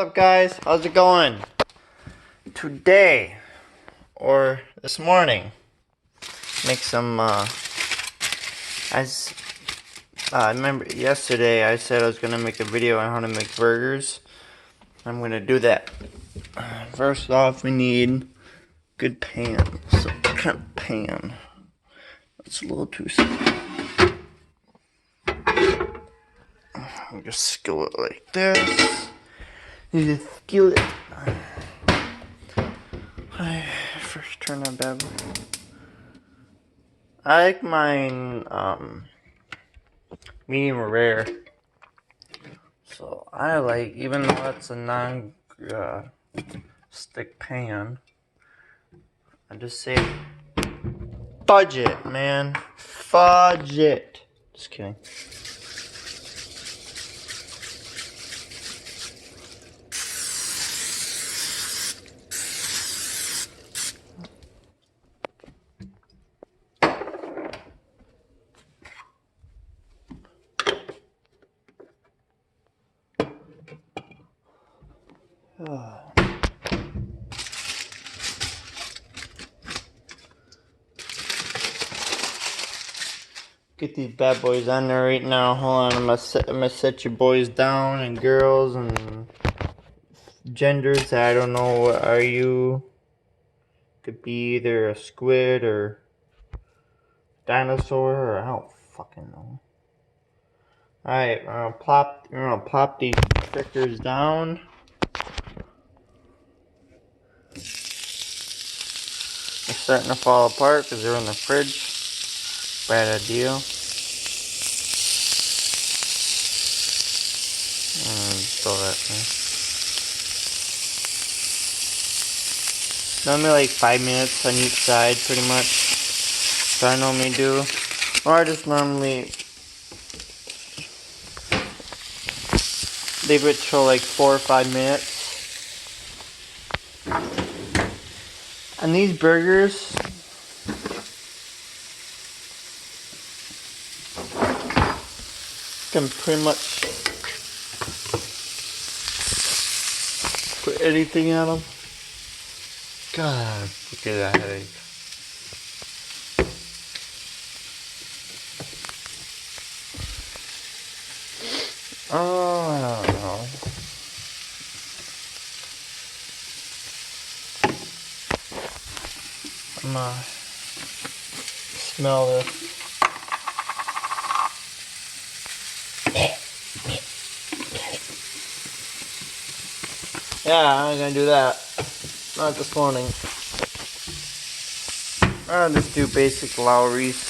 up, guys? How's it going? Today, or this morning, make some, I remember yesterday I said I was going to make a video on how to make burgers. I'm going to do that. First off, we need good pan. So, what kind of pan? That's a little too small. Just skillet like this. Need a skillet. I first turn that bad boy. I like mine medium rare. So I like, even though it's a non-stick pan, I just say fudge it, man. Fudge it. Just kidding. Get these bad boys on there right now. Hold on, I'm gonna set you boys down and girls and genders that I don't know. What are you? Could be either a squid or dinosaur, or I don't fucking know. Alright, we're gonna plop these stickers down. They're starting to fall apart because they're in the fridge. Bad idea. Throw that there. Normally like 5 minutes on each side, pretty much. So I normally do. Or I just normally leave it till like 4 or 5 minutes. And these burgers, can pretty much put anything on them. God, look at that headache. Oh, I don't know. I'm gonna smell this. Yeah, I'm gonna do that. Not this morning. I'll just do basic Lowry's.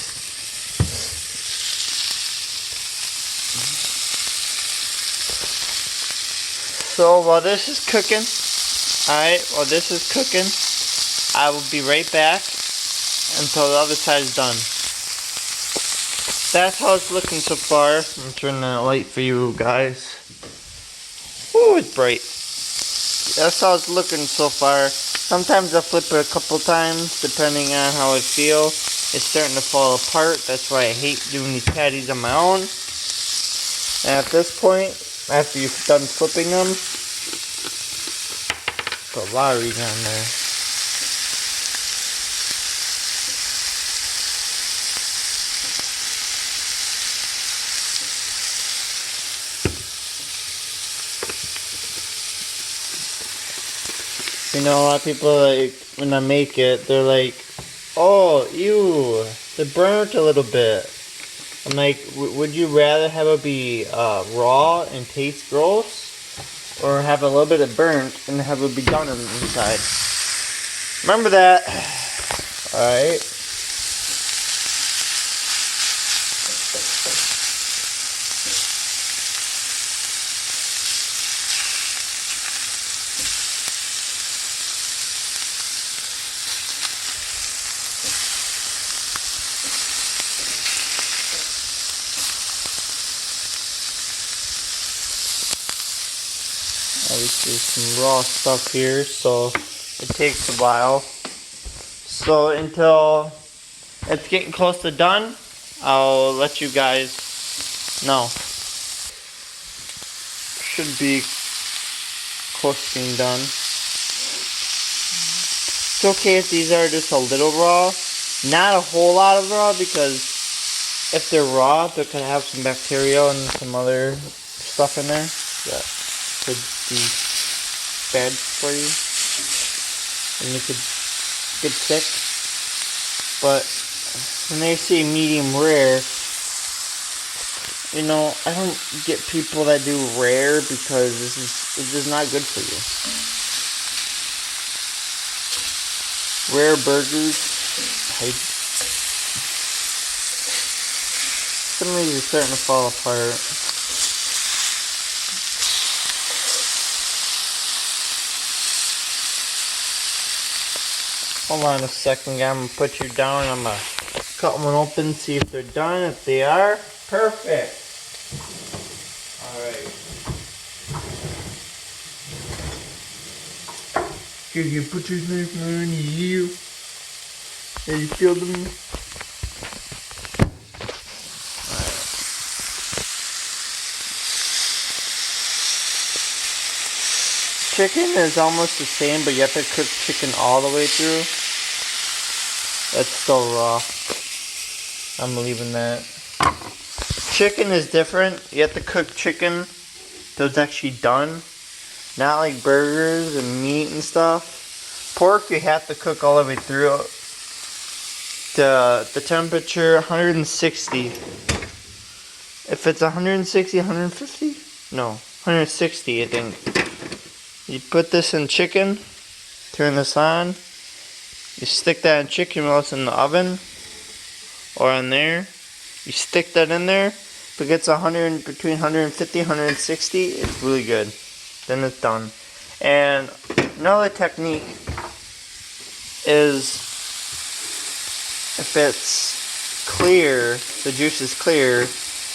So while this is cooking, I will be right back until the other side is done. That's how it's looking so far. I'm gonna turn that light for you guys. Ooh, it's bright. That's how it's looking so far. Sometimes I flip it a couple times depending on how I feel. It's starting to fall apart. That's why I hate doing these patties on my own. And at this point, after you've done flipping them, put Lowry's on there. You know, a lot of people, like, when I make it, they're like, oh, ew, it burnt a little bit. I'm like, would you rather have it be raw and taste gross, or have a little bit of burnt and have it be done on the inside? Remember that. Alright. Obviously some raw stuff here, so it takes a while. So until it's getting close to done, I'll let you guys know. Should be close to being done. It's okay if these are just a little raw. Not a whole lot of raw, because if they're raw, they could have some bacteria and some other stuff in there that could be bad for you. And you could get sick. But when they say medium rare, you know, I don't get people that do rare, because it's just not good for you. Rare burgers, some of these are starting to fall apart. Hold on a second, I'm gonna put you down. I'm gonna cut one open, see if they're done. If they are, perfect. Alright. Here, you put your knife on you. How you feel them? Alright. Chicken is almost the same, but you have to cook chicken all the way through. That's still raw. I'm leaving that. Chicken is different. You have to cook chicken till it's actually done. Not like burgers and meat and stuff. Pork, you have to cook all the way through. The temperature 160. If it's 160, 150? No, 160 I think. You put this in chicken, turn this on. You stick that in chicken while it's in the oven or in there. You stick that in there. If it gets between 150 and 160, it's really good. Then it's done. And another technique is, if it's clear, the juice is clear,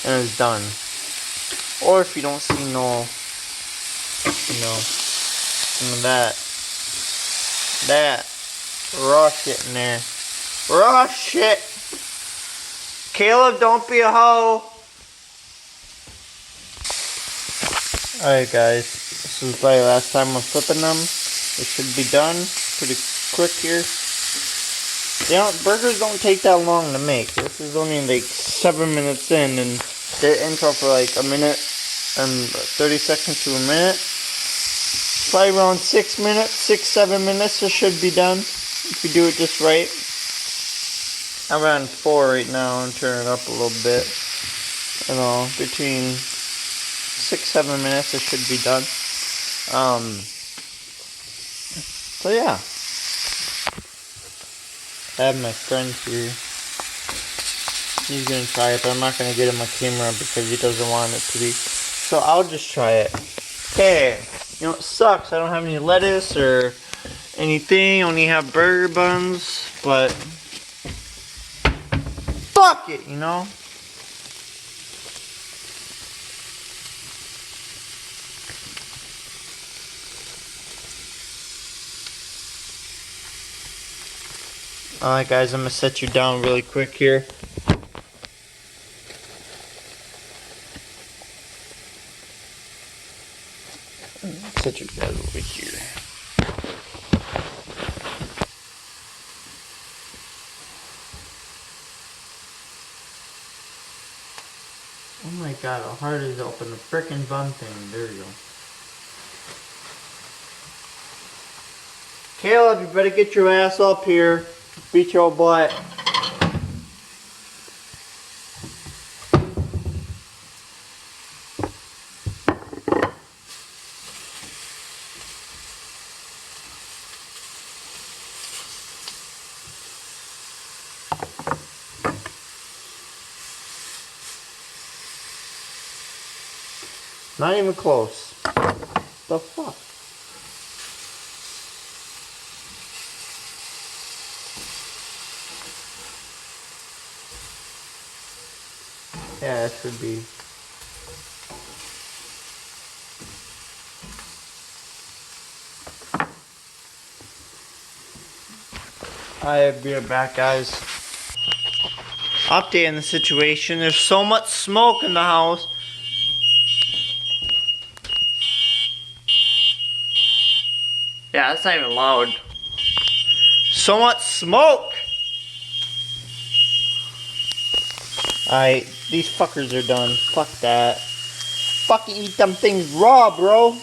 and it's done. Or if you don't see no, some of that raw shit in there. Raw shit! Caleb, don't be a hoe! Alright guys, this is probably the last time I'm flipping them. They should be done pretty quick here. Burgers don't take that long to make. This is only like 7 minutes in, and they're intro for like a minute and 30 seconds to a minute. Probably around 6 minutes, 6-7 minutes, it should be done if you do it just right. I'm around 4 right now and turn it up a little bit. You know, between 6-7 minutes it should be done. So yeah. I have my friend here. He's gonna try it, but I'm not gonna get him a camera because he doesn't want it to be. So I'll just try it. Okay. You know, it sucks. I don't have any lettuce or anything. I only have burger buns, but fuck it, you know? Alright guys, I'm gonna set you down really quick here. Set you guys over here. Oh my god, how hard is it to open the frickin' bun thing? There you go. Caleb, you better get your ass up here. Beat your butt. Not even close. The fuck? Yeah, it should be. I'll be right back, guys. Update on the situation. There's so much smoke in the house. Yeah, that's not even loud. So much smoke! Alright, these fuckers are done. Fuck that. Fucking eat them things raw, bro.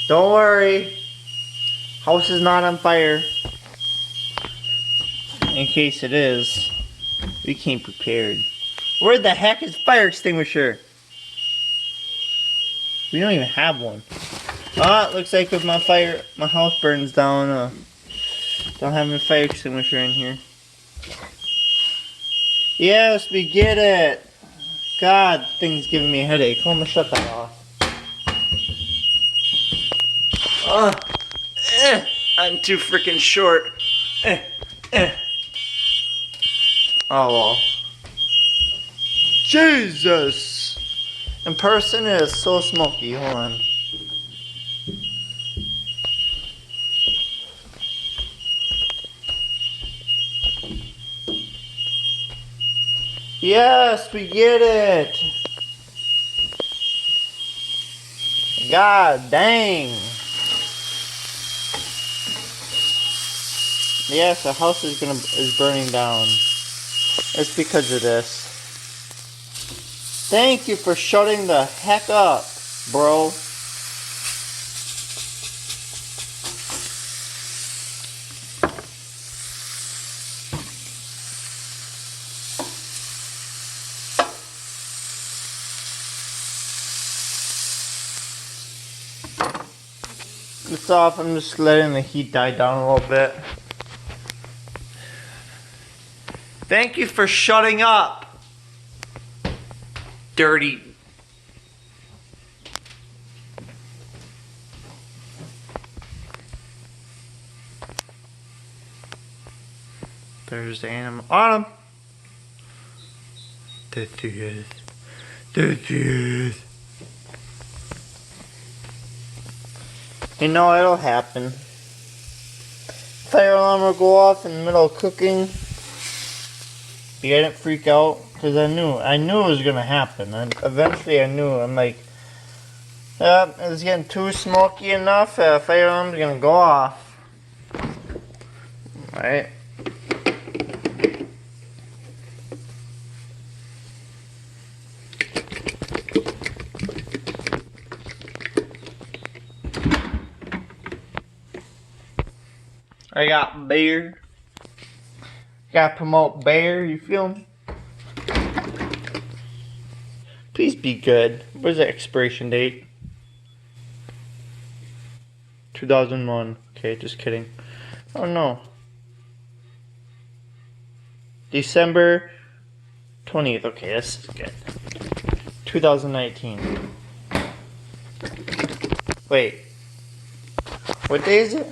Don't worry. House is not on fire. In case it is, we came prepared. Where the heck is fire extinguisher? We don't even have one. Ah, looks like if my house burns down, don't have a fire extinguisher in here. Yes, we get it. God, thing's giving me a headache. I'm gonna shut that off. I'm too freaking short. Oh well. Jesus! In person it is so smoky. Hold on. Yes, we get it. God dang. Yes, the house is burning down. It's because of this. Thank you for shutting the heck up, bro. It's off. I'm just letting the heat die down a little bit. Thank you for shutting up. Dirty. There's the animal. Autumn. The truth. The truth. You know, it'll happen. Fire alarm will go off in the middle of cooking. You didn't freak out, because I knew it was gonna happen. And eventually I knew. I'm like, it's getting too smoky enough. Fire alarm's gonna go off. Alright. I got beer. Gotta promote bear, you feel me? Please be good. Where's the expiration date? 2001. Okay, just kidding. Oh no. December 20th. Okay, this is good. 2019. Wait. What day is it?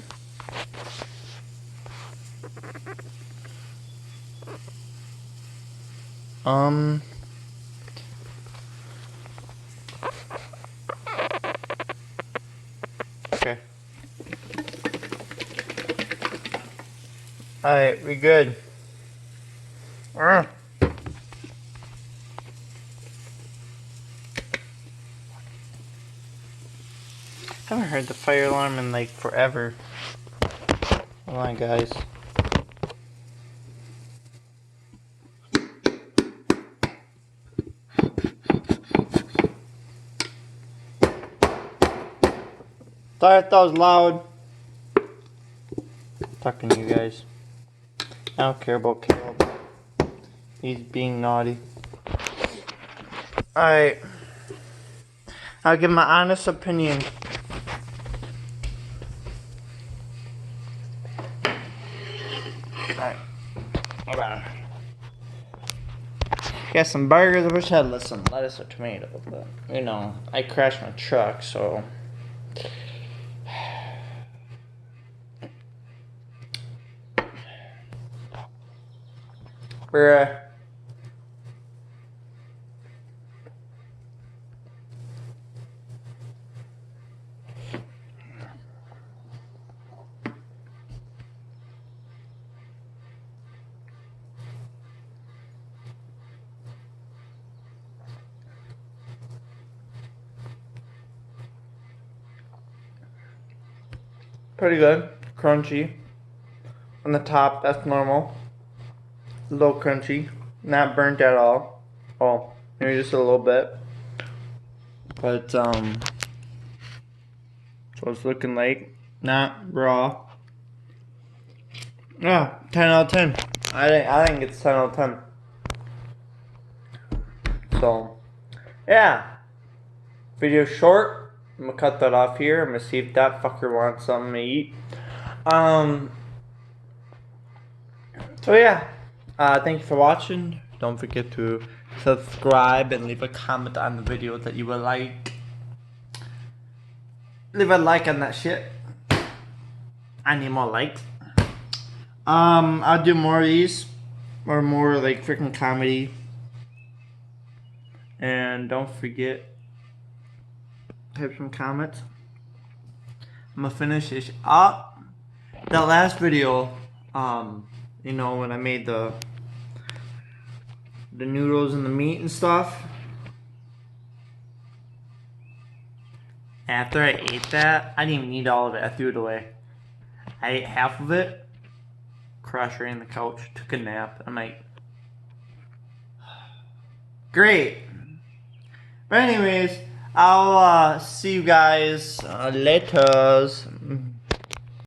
Okay. Alright, we good. Haven't heard the fire alarm in like forever. Hold on, guys. Sorry if that was loud. Talking to you guys. I don't care about Caleb. He's being naughty. Alright. I'll give my honest opinion. Alright. Hold on. Got some burgers. I wish I had some lettuce or tomato, but you know, I crashed my truck, so. Bruh. pretty good. Crunchy. On the top, that's normal. A little crunchy. Not burnt at all. Oh, maybe just a little bit. But, so it's looking like. Not raw. Yeah, 10 out of 10. I think it's 10 out of 10. So, yeah. Video short. I'm gonna cut that off here. I'm gonna see if that fucker wants something to eat. So yeah. Thank you for watching. Don't forget to subscribe and leave a comment on the video that you would like. Leave a like on that shit. I need more likes. I'll do more of these. Or more like freaking comedy. And don't forget, type some comments. I'm gonna finish this up. That last video, you know, when I made the noodles and the meat and stuff. After I ate that, I didn't even eat all of it. I threw it away. I ate half of it, crashed right in the couch, took a nap. I'm like, great. But anyways, I'll see you guys later.